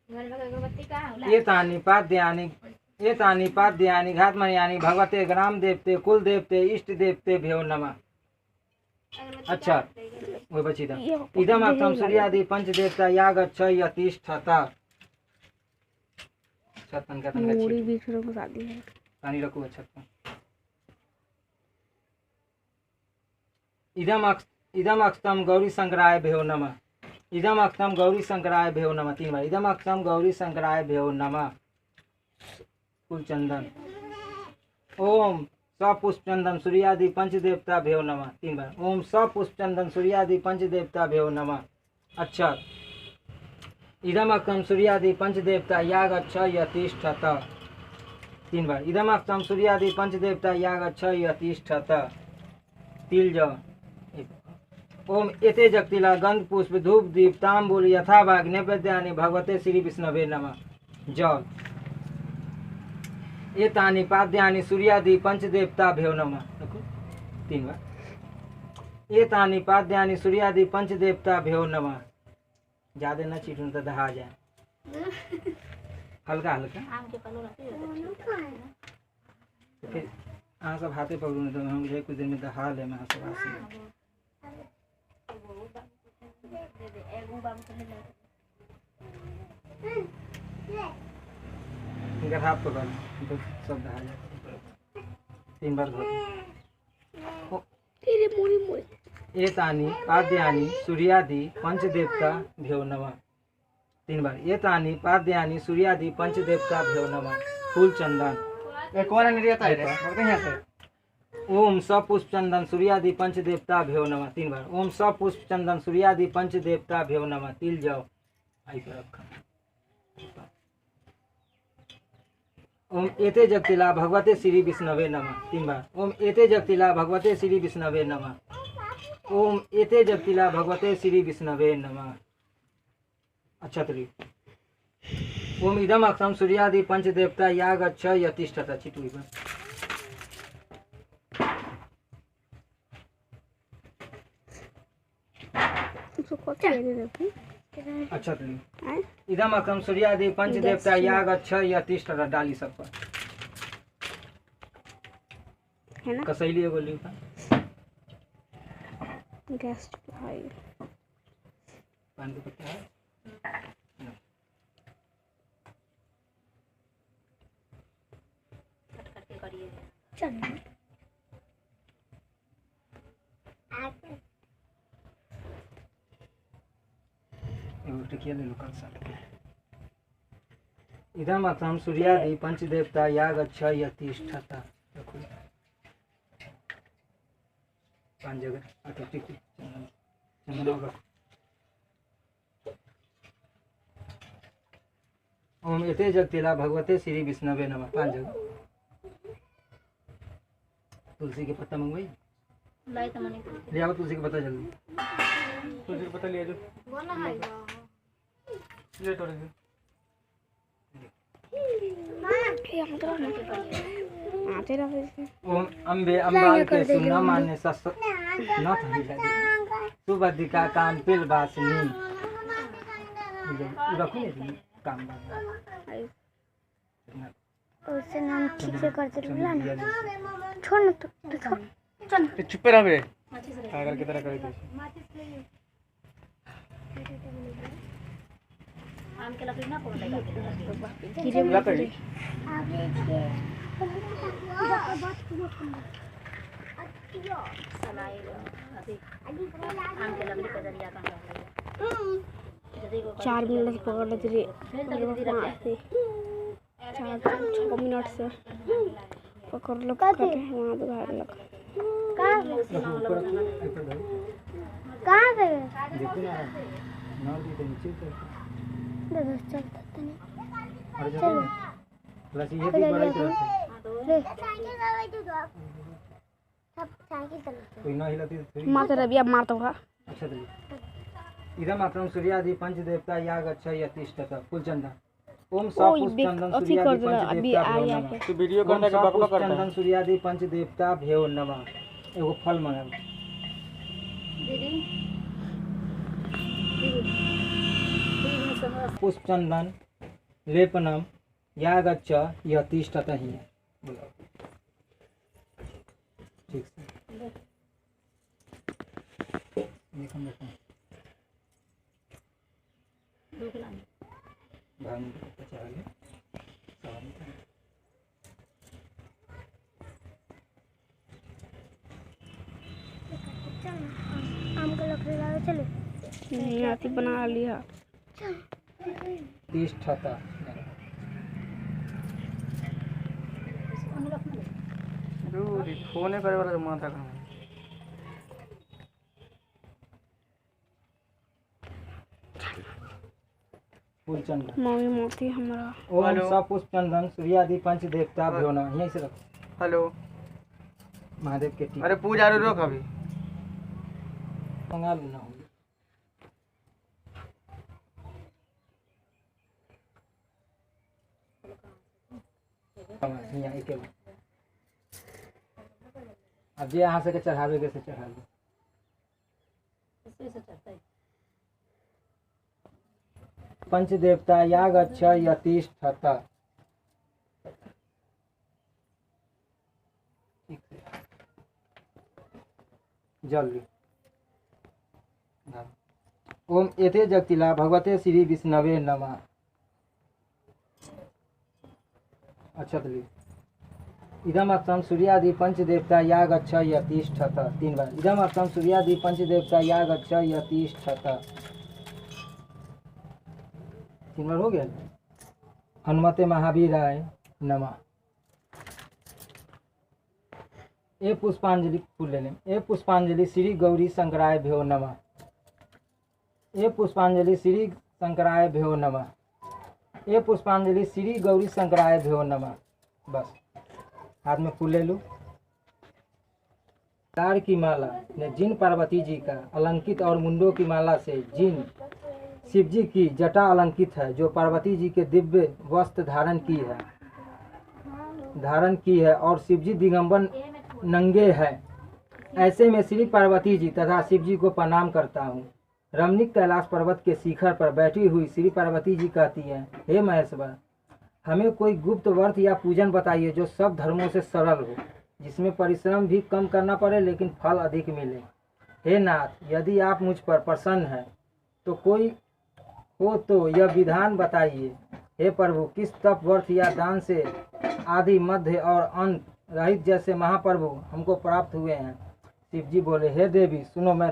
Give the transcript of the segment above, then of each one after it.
एतानि पाद्यानि घातमयानि भगवते ग्राम देवते कुल देवते इष्ट देवते भ्यो नमः। अच्छा वो बची था इदम अक्षम सूर्यादि पंच देवता यागच्छ यतिष्ठता। छतन का मूड़ी बीच में घुसा दी है। पानी रखो छतन। इदम अक्षम गौरी शंकराय भ्यो नमः। इदम अक्षम गौरी शंकराय भ्यो नमः 3 बार। इदम अक्षम गौरी शंकराय भ्यो नमः। कुल चंदन ओम सपुष्प चंदन सूर्यादि पंच देवता भ्यो नमः 3 बार। ओम सपुष्प चंदन सूर्यादि पंच देवता भ्यो नमः। अच्छा इदम अक्षम सूर्यादि पंच देवता यागच्छ यतिष्ठत 3 बार। इदम अक्षम सूर्यादि पंच देवता यागच्छ यतिष्ठत। तिल जाओ। ओम एते जगतिला गंध पुष्प धूप दीप तांबूल यथाभाग नैवेद्यानि भगवते श्री विष्णवे नमः। जल एतानि पाद्यानि सूर्यादि पंच देवता भ्यो नमः। 3 बार। एतानि पाद्यानि सूर्यादि पंच देवता भ्यो नमः। ज्यादा न चीटूं तो दहा जाए। हल्का हल्का फिर सब हाथे पकड़ू तो हम कुछ देर में दहा ले। मैं सब हाथ पकड़ तो सब दहा जाए। 3 बार एतानि पाद्यानि सूर्यादि पंच देवता भ्यो नमः। 3 बार। एतानि पाद्यानि सूर्यादि पंच देवता भ्यो नमः। फूल चंदन ओम सपुष्प चंदन सूर्यादि पंच देवता भ्यो नमः 3 बार। ओम सपुष्प चंदन सूर्यादि पंच देवता भ्यो नमः। तिल जाओ आई पर रखा। ओम एते जगतिला भगवते श्री विष्णवे नमः 3 बार। ओम एते जगतिला भगवते श्री विष्णवे नमः। ओम एते जगतिला भगवते श्री विष्णवे नमः। अच्छा तरी ओम इदम अक्षम सूर्यादि पंच देवता यागच्छ यतिष्ठत चिटुई बस। अच्छा तरी इदम अक्षम सूर्यादि पंच देवता यागच्छ यतिष्ठत डाली सब पर है ना। कसैली एगो लिखा गेस्ट भाई पान के पत्ता है। इदम अक्षम सूर्यादि पंच देवता यागच्छ यतिष्ठत। 5 जगह अच्छा ठीक है। ओम एते जगतिला भगवते श्री विष्णवे नमः 5 जगह। तुलसी के पत्ता मंगवाई ले आओ। तुलसी के पत्ता जल्दी तुलसी के पत्ता ले आओ। ले तोड़ दे ओम अम्बे अम्बाल के सुना माने सस न थी सुबधिका काम पिल बासनी रखो ने काम बात उससे नाम ठीक से करते बोला ना। छोड़ ना तो चल चुप रह बे पागल की तरह कर दे। आम के लकड़ी ना कौन लगा लकड़ी आम के लकड़ी का जरिया कहाँ 4 मिनट से पकड़ लेते थे 6 मिनट से पकड़ लो करके वहाँ पे घर लग कहाँ गए देखो ना नाम भी तो नीचे दादा चलता नहीं अरे चलो प्लस ये भी बड़ा ही तरफ कोई ना हिलाती तो मारते रबिया मारता होगा। अच्छा तो इदम अक्षम सूर्यादि पंच देवता यागच्छ यतिष्ठत फूल चंदन ओम सपुष्प चंदन सूर्यादि पंच देवता भ्यो नमः। तू वीडियो करने के बकबक करता है। चंदन सूर्यादि पंच देवता भ्यो नमः। एगो फल मंगा दीदी पुष्प चंदन लेपनम या गच्छ यतिष्ठत ही। बोलो ठीक से देखो देखो भांग चढ़ा आम का लकड़ी लावे चले। नहीं आती बना लिया। तिष्ठता फोन करे वाला माथा कहाँ है? फूलचंद मम्मी मोती हमारा। ओम सब पुष्प चंदन सूर्यादि पंच देवता भ्योना यहीं से रखो। हेलो। महादेव के टीका अरे पूजा रोक अभी मंगा लेना होगा। यहाँ एक अब जे यहाँ से के चढ़ावे के से चढ़ा लो। पंच देवता या गच्छ यतिष्ठत। जल्दी ओम एते जगतिला भगवते श्री विष्णवे नमः। अच्छा तो इदम अक्षम सूर्यादि पंच देवता या गच्छ यतिष्ठत। 3 बार इदम अक्षम सूर्यादि पंच देवता या गच्छ यतिष्ठत। 3 बार हो गया। हनुमते महावीराय नमः। ए पुष्पांजलि फूल ले लें। ए पुष्पांजलि श्री गौरी शंकराय भ्यो नमः। ए पुष्पांजलि श्री शंकराय भ्यो नमः। ए पुष्पांजलि श्री गौरी शंकराय भ्यो नमः। बस हाथ में फूल ले लो। तार की माला ने जिन पार्वती जी का अलंकित और मुंडों की माला से जिन शिव जी की जटा अलंकित है, जो पार्वती जी के दिव्य वस्त्र धारण की है और शिव जी दिगंबर नंगे है, ऐसे में श्री पार्वती जी तथा शिव जी को प्रणाम करता हूँ। रमणीक कैलाश पर्वत के शिखर पर बैठी हुई श्री पार्वती जी कहती है, हे महेश्वर, हमें कोई गुप्त व्रत या पूजन बताइए जो सब धर्मों से सरल हो, जिसमें परिश्रम भी कम करना पड़े लेकिन फल अधिक मिले। हे नाथ, यदि आप मुझ पर प्रसन्न हैं तो कोई हो तो यह विधान बताइए। हे प्रभु, किस तप व्रत या दान से आदि मध्य और अंत रहित जैसे महाप्रभु हमको प्राप्त हुए हैं। शिव जी बोले, हे देवी सुनो, मैं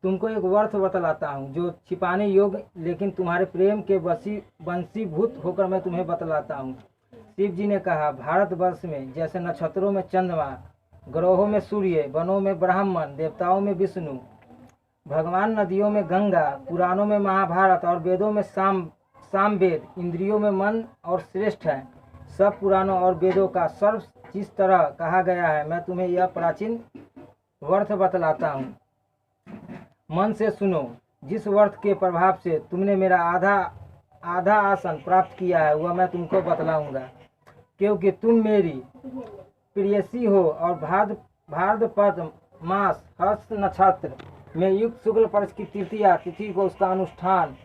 तुमको एक व्रत बतलाता हूँ जो छिपाने योग्य लेकिन तुम्हारे प्रेम के वशीभूत होकर मैं तुम्हें बतलाता हूँ। शिव जी ने कहा, भारतवर्ष में जैसे नक्षत्रों में चंद्रमा, ग्रहों में सूर्य, वनों में ब्राह्मण, देवताओं में विष्णु, भगवान नदियों में गंगा, पुराणों में महाभारत और वेदों में सामवेद, इंद्रियों में मन और श्रेष्ठ है। सब पुराणों और वेदों का सर्व जिस तरह कहा गया है, मैं तुम्हें यह प्राचीन व्रत बतलाता हूँ। मन से सुनो। जिस व्रत के प्रभाव से तुमने मेरा आधा आसन प्राप्त किया है वह मैं तुमको बतलाऊंगा, क्योंकि तुम मेरी प्रियसी हो और भाद्रपद मास हस्त नक्षत्र में युक्त शुक्ल पक्ष की तृतीया तिथि को उसका अनुष्ठान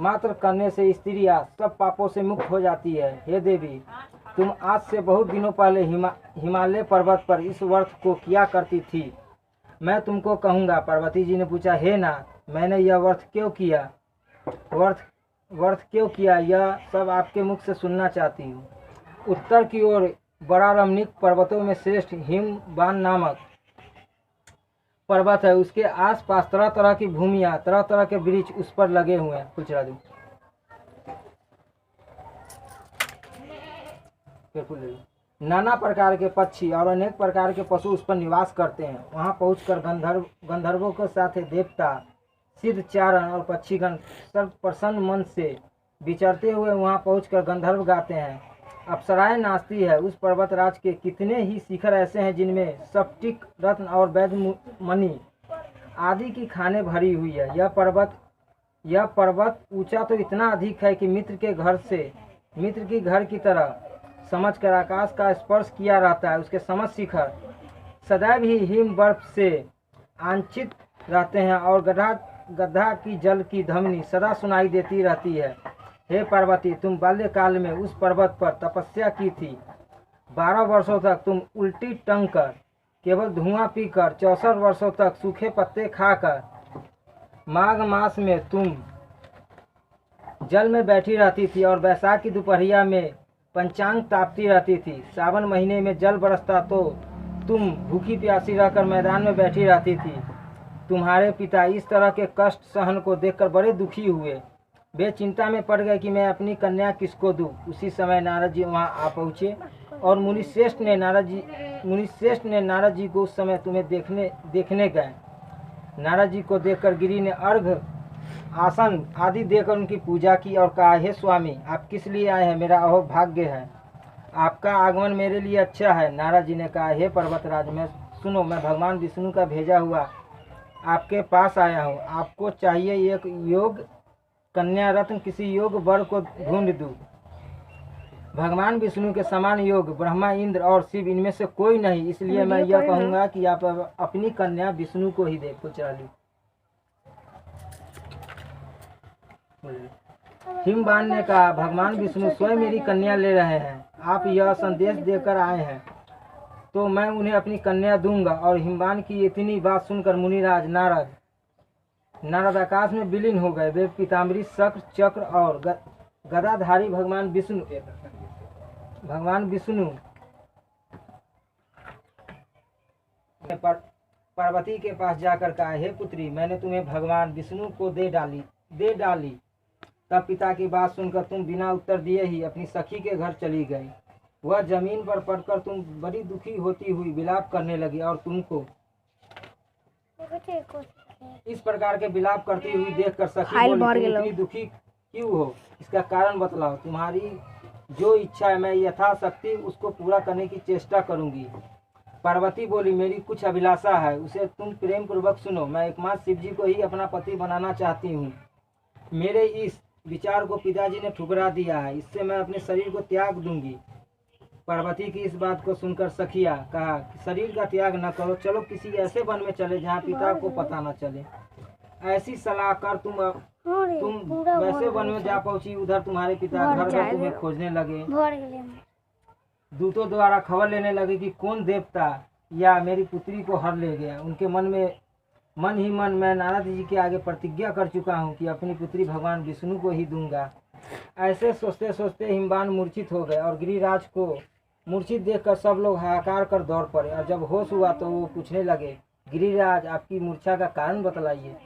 मात्र करने से स्त्रियां सब पापों से मुक्त हो जाती है। हे देवी, तुम आज से बहुत दिनों पहले हिमालय पर्वत पर इस व्रत को किया करती थी। मैं तुमको कहूँगा। पार्वती जी ने पूछा, हे नाथ, मैंने यह व्रत क्यों किया, यह सब आपके मुख से सुनना चाहती हूँ। उत्तर की ओर बड़ा रमणीक पर्वतों में श्रेष्ठ हिमवान नामक पर्वत है। उसके आसपास तरह तरह की भूमियाँ, तरह तरह के वृक्ष उस पर लगे हुए हैं। कुछ राजू नाना प्रकार के पक्षी और अनेक प्रकार के पशु उस पर निवास करते हैं। वहां पहुंचकर गंधर्वों के साथ देवता, सिद्ध, चारण और पक्षीगण सब प्रसन्न मन से विचरते हुए वहां पहुंचकर गंधर्व गाते हैं। अप्सराएं नाचती है। उस पर्वतराज के कितने ही शिखर ऐसे हैं जिनमें स्फटिक, रत्न और वैद्य मणि आदि की खानें भरी हुई है। यह पर्वत ऊंचा तो इतना अधिक है कि मित्र की घर की तरह समझकर आकाश का स्पर्श किया रहता है। उसके समस्त शिखर सदैव ही हिम बर्फ से आंचित रहते हैं और गड्ढा की जल की धमनी सदा सुनाई देती रहती है। हे पार्वती, तुम बाल्यकाल में उस पर्वत पर तपस्या की थी। 12 वर्षों तक तुम उल्टी टंग कर, केवल धुआं पीकर, 64 वर्षों तक सूखे पत्ते खाकर, माघ मास में तुम जल में बैठी रहती थी और बैसाख की दोपहरिया में पंचांग तापती रहती थी। सावन महीने में जल बरसता तो तुम भूखी प्यासी रहकर मैदान में बैठी रहती थी। तुम्हारे पिता इस तरह के कष्ट सहन को देखकर बड़े दुखी हुए। वे चिंता में पड़ गए कि मैं अपनी कन्या किसको दूं। उसी समय नारद जी वहां आ पहुँचे और मुनिश्रेष्ठ ने नारद जी को उस समय तुम्हें देखने गए। नारद जी को देखकर गिरि ने अर्घ आसन आदि देकर उनकी पूजा की और कहा, हे स्वामी, आप किस लिए आए हैं? मेरा अहोभाग्य है, आपका आगमन मेरे लिए अच्छा है। नारद जी ने कहा, हे पर्वतराज, मैं भगवान विष्णु का भेजा हुआ आपके पास आया हूँ। आपको चाहिए एक योग कन्या रत्न, किसी योग वर को ढूंढ दूँ। भगवान विष्णु के समान योग ब्रह्मा, इंद्र और शिव, इनमें से कोई नहीं। इसलिए मैं यह कहूँगा कि आप अपनी कन्या विष्णु को ही दे। चलिए, हिमवान ने कहा, भगवान विष्णु स्वयं मेरी कन्या ले रहे हैं। आप यह संदेश देकर आए हैं तो मैं उन्हें अपनी कन्या दूंगा। और हिमवान की इतनी बात सुनकर मुनिराज नारद आकाश में विलीन हो गए। वे पीताम्बरी, शक्र, चक्र और गदाधारी भगवान विष्णु पार्वती के पास जाकर कहा, हे पुत्री, मैंने तुम्हें भगवान विष्णु को दे डाली। तब पिता की बात सुनकर तुम बिना उत्तर दिए ही अपनी सखी के घर चली गई। वह जमीन पर पड़कर तुम बड़ी दुखी होती हुई विलाप करने लगी और तुमको इस प्रकार के विलाप करती हुई देखकर सखी बोली, तुम इतनी दुखी क्यों हो? इसका कारण बतलाओ। तुम्हारी जो इच्छा है मैं यथाशक्ति उसको पूरा करने की चेष्टा करूंगी। पार्वती बोली, मेरी कुछ अभिलाषा है, उसे तुम प्रेम पूर्वक सुनो। मैं एकमात्र शिव जी को ही अपना पति बनाना चाहती हूँ। मेरे इस विचार को पिताजी ने ठुकरा दिया है, इससे मैं अपने शरीर को त्याग दूंगी। पार्वती की इस बात को सुनकर सखिया कहा, शरीर का त्याग न करो, चलो किसी ऐसे वन में चले जहाँ पिता को पता न चले। ऐसी सलाह कर तुम वैसे वन में जा पहुंची। उधर तुम्हारे पिता घर घर तुम्हें खोजने लगे। दूतों द्वारा खबर लेने लगे कि कौन देवता या मेरी पुत्री को हर ले गया। उनके मन ही मन मैं नारद जी के आगे प्रतिज्ञा कर चुका हूँ कि अपनी पुत्री भगवान विष्णु को ही दूंगा। ऐसे सोचते सोचते हिमवान मूर्छित हो गए और गिरिराज को मूर्छित देखकर सब लोग हाहाकार कर दौड़ पड़े। और जब होश हुआ तो वो पूछने लगे, गिरिराज, आपकी मूर्छा का कारण बतलाइए।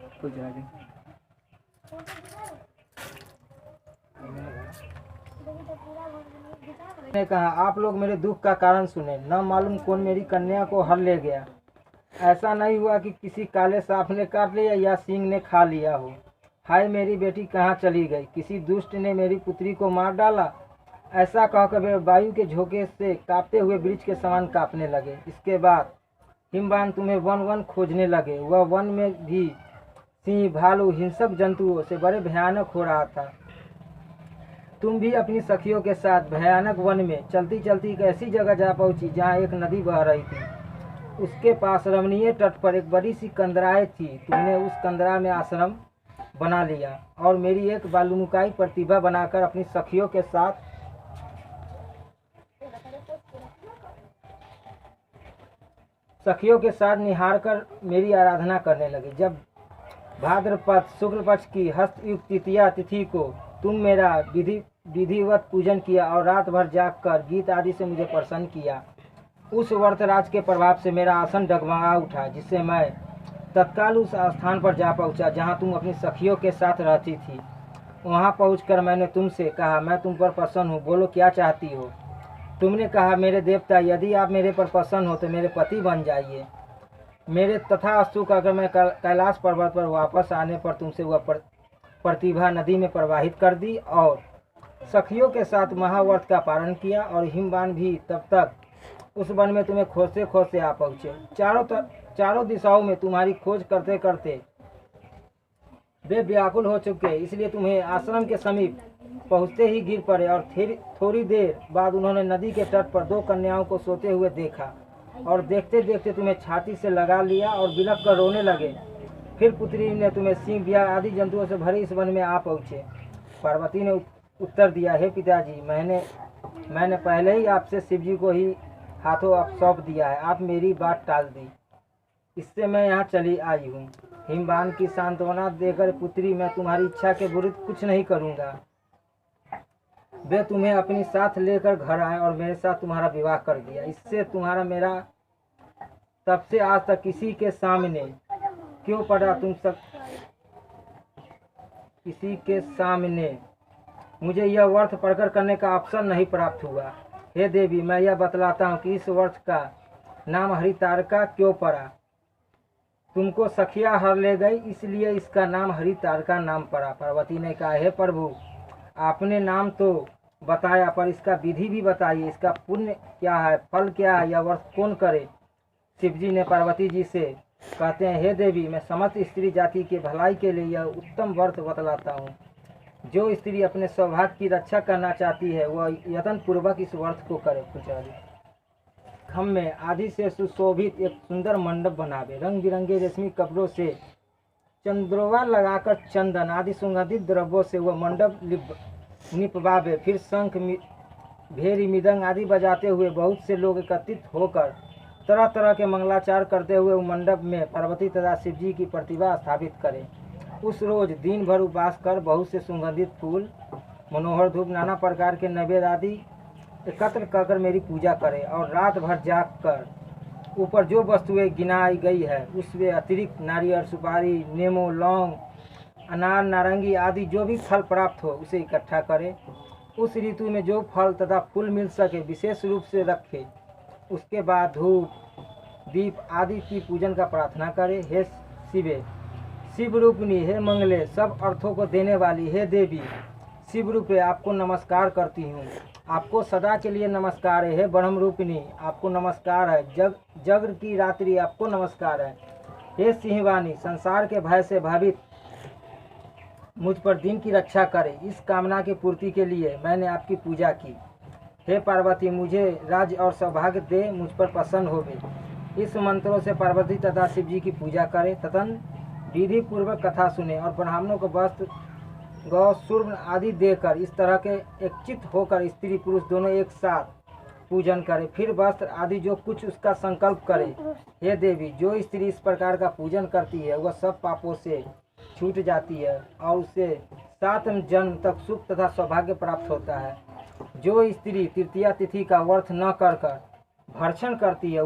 ने कहा, आप लोग मेरे दुख का कारण सुने। न मालूम कौन मेरी कन्या को हर ले गया। ऐसा नहीं हुआ कि किसी काले सांप ने काट लिया या सिंह ने खा लिया हो। हाय, मेरी बेटी कहाँ चली गई? किसी दुष्ट ने मेरी पुत्री को मार डाला। ऐसा कहकर वे वायु के झोंके से कांपते हुए वृक्ष के समान कांपने लगे। इसके बाद हिमवान तुम्हें वन खोजने लगे। वह वन में भी सिंह, भालू, हिंसक जंतुओं से बड़े भयानक हो रहा था। तुम भी अपनी सखियों के साथ भयानक वन में चलती चलती एक ऐसी जगह जा पहुंची जहाँ एक नदी बह रही थी। उसके पास रमणीय तट पर एक बड़ी सी कंदराए थी। तुमने उस कंदरा में आश्रम बना लिया और मेरी एक बालुमुकाई प्रतिभा बनाकर अपनी सखियों के साथ निहार कर मेरी आराधना करने लगे। जब भाद्रपद शुक्ल पक्ष की हस्तयुक्त तृतीया तिथि को तुम मेरा विधिवत पूजन किया और रात भर जागकर गीत आदि से मुझे प्रसन्न किया। उस व्रतराज के प्रभाव से मेरा आसन डगमगा उठा, जिससे मैं तत्काल उस स्थान पर जा पहुंचा जहां तुम अपनी सखियों के साथ रहती थी। वहां पहुंचकर मैंने तुमसे कहा, मैं तुम पर प्रसन्न हूँ, बोलो क्या चाहती हो? तुमने कहा, मेरे देवता, यदि आप मेरे पर प्रसन्न हो तो मेरे पति बन जाइए। मेरे तथास्तु कहकर मैं कैलाश पर्वत पर वापस आने पर तुमसे वह प्रतिभा नदी में प्रवाहित कर दी और सखियों के साथ महाव्रत का पालन किया। और हिमवान भी तब तक उस वन में तुम्हें खोजते खोजते आ पहुँचे। चारों दिशाओं में तुम्हारी खोज करते करते वे व्याकुल हो चुके, इसलिए तुम्हें आश्रम के समीप पहुँचते ही गिर पड़े। और थोड़ी देर बाद उन्होंने नदी के तट पर 2 कन्याओं को सोते हुए देखा और देखते देखते तुम्हें छाती से लगा लिया और बिलख कर रोने लगे। फिर पुत्री ने तुम्हें सिंह, बिया आदि जंतुओं से भरे इस वन में आ पहुँचे। पार्वती ने उत्तर दिया, हे पिताजी, मैंने पहले ही आपसे शिव जी को ही हाथों आप सौंप दिया है। आप मेरी बात टाल दी, इससे मैं यहाँ चली आई हूँ। हिमवान की सांत्वना देकर पुत्री, मैं तुम्हारी इच्छा के विरुद्ध कुछ नहीं करूँगा। वे तुम्हें अपने साथ लेकर घर आए और मेरे साथ तुम्हारा विवाह कर दिया। इससे तुम्हारा मेरा तब से आज तक किसी के सामने क्यों पड़ा, तुम सब किसी के सामने मुझे यह व्रत प्रकट करने का अवसर नहीं प्राप्त हुआ। हे देवी, मैं यह बतलाता हूँ कि इस व्रत का नाम हरितारका क्यों पड़ा। तुमको सखिया हर ले गई, इसलिए इसका नाम हरितारका नाम पड़ा। पार्वती ने कहा, हे प्रभु, आपने नाम तो बताया, पर इसका विधि भी बताइए, इसका पुण्य क्या है, फल क्या है, यह व्रत कौन करे। शिव जी ने पार्वती जी से कहते हैं, हे देवी, मैं समस्त स्त्री जाति के भलाई के लिए यह उत्तम व्रत बतलाता हूँ। जो स्त्री अपने सौभाग्य की रक्षा करना चाहती है वह यत्न पूर्वक इस व्रत को करे। पुजारी खम में आदि से सुशोभित एक सुंदर मंडप बनावे, रंग बिरंगे रेशमी कपड़ों से चंद्रोवा लगाकर चंदन आदि सुगंधित द्रव्यों से वह मंडप निपवावे। फिर शंख भेरी मृदंग आदि बजाते हुए बहुत से लोग एकत्रित होकर तरह तरह के मंगलाचार करते हुए मंडप में पार्वती तथा शिव जी की प्रतिभा स्थापित करें। उस रोज दिन भर उपवास कर बहुत से सुगंधित फूल, मनोहर धूप, नाना प्रकार के नैवेद्य आदि एकत्र कर मेरी पूजा करें और रात भर जाग कर ऊपर जो वस्तुएं गिनाई गई है उसमें अतिरिक्त नारियल, सुपारी, नींबू, लौंग, अनार, नारंगी आदि जो भी फल प्राप्त हो उसे इकट्ठा करें। उस ऋतु में जो फल तथा फूल मिल सके विशेष रूप से रखें। उसके बाद धूप, दीप आदि की पूजन का प्रार्थना करें। हे शिवे, शिव रूपिणी, हे मंगले, सब अर्थों को देने वाली, हे देवी, शिव रूपे आपको नमस्कार करती हूँ। आपको सदा के लिए नमस्कार है। हे ब्रह्म रूपिणी, आपको नमस्कार है। जग की रात्रि आपको नमस्कार है। हे सिंहवाणी, संसार के भय से भयभीत मुझ पर दिन की रक्षा करें। इस कामना की पूर्ति के लिए मैंने आपकी पूजा की। हे पार्वती, मुझे राज्य और सौभाग्य दे, मुझ पर प्रसन्न होवे। इस मंत्रों से पार्वती तथा शिव जी की पूजा करें। तदन विधि पूर्वक कथा सुने और ब्राह्मणों को वस्त्र, गौ, सूर्ण आदि देकर इस तरह के एकचित होकर स्त्री पुरुष दोनों एक साथ पूजन करें। फिर वस्त्र आदि जो कुछ उसका संकल्प करे। हे देवी, जो स्त्री इस प्रकार का पूजन करती है वह सब पापों से छूट जाती है और उसे 7 जन्म तक सुख तथा सौभाग्य प्राप्त होता है। जो स्त्री तृतीया तिथि का व्रत न कर भक्षण करती है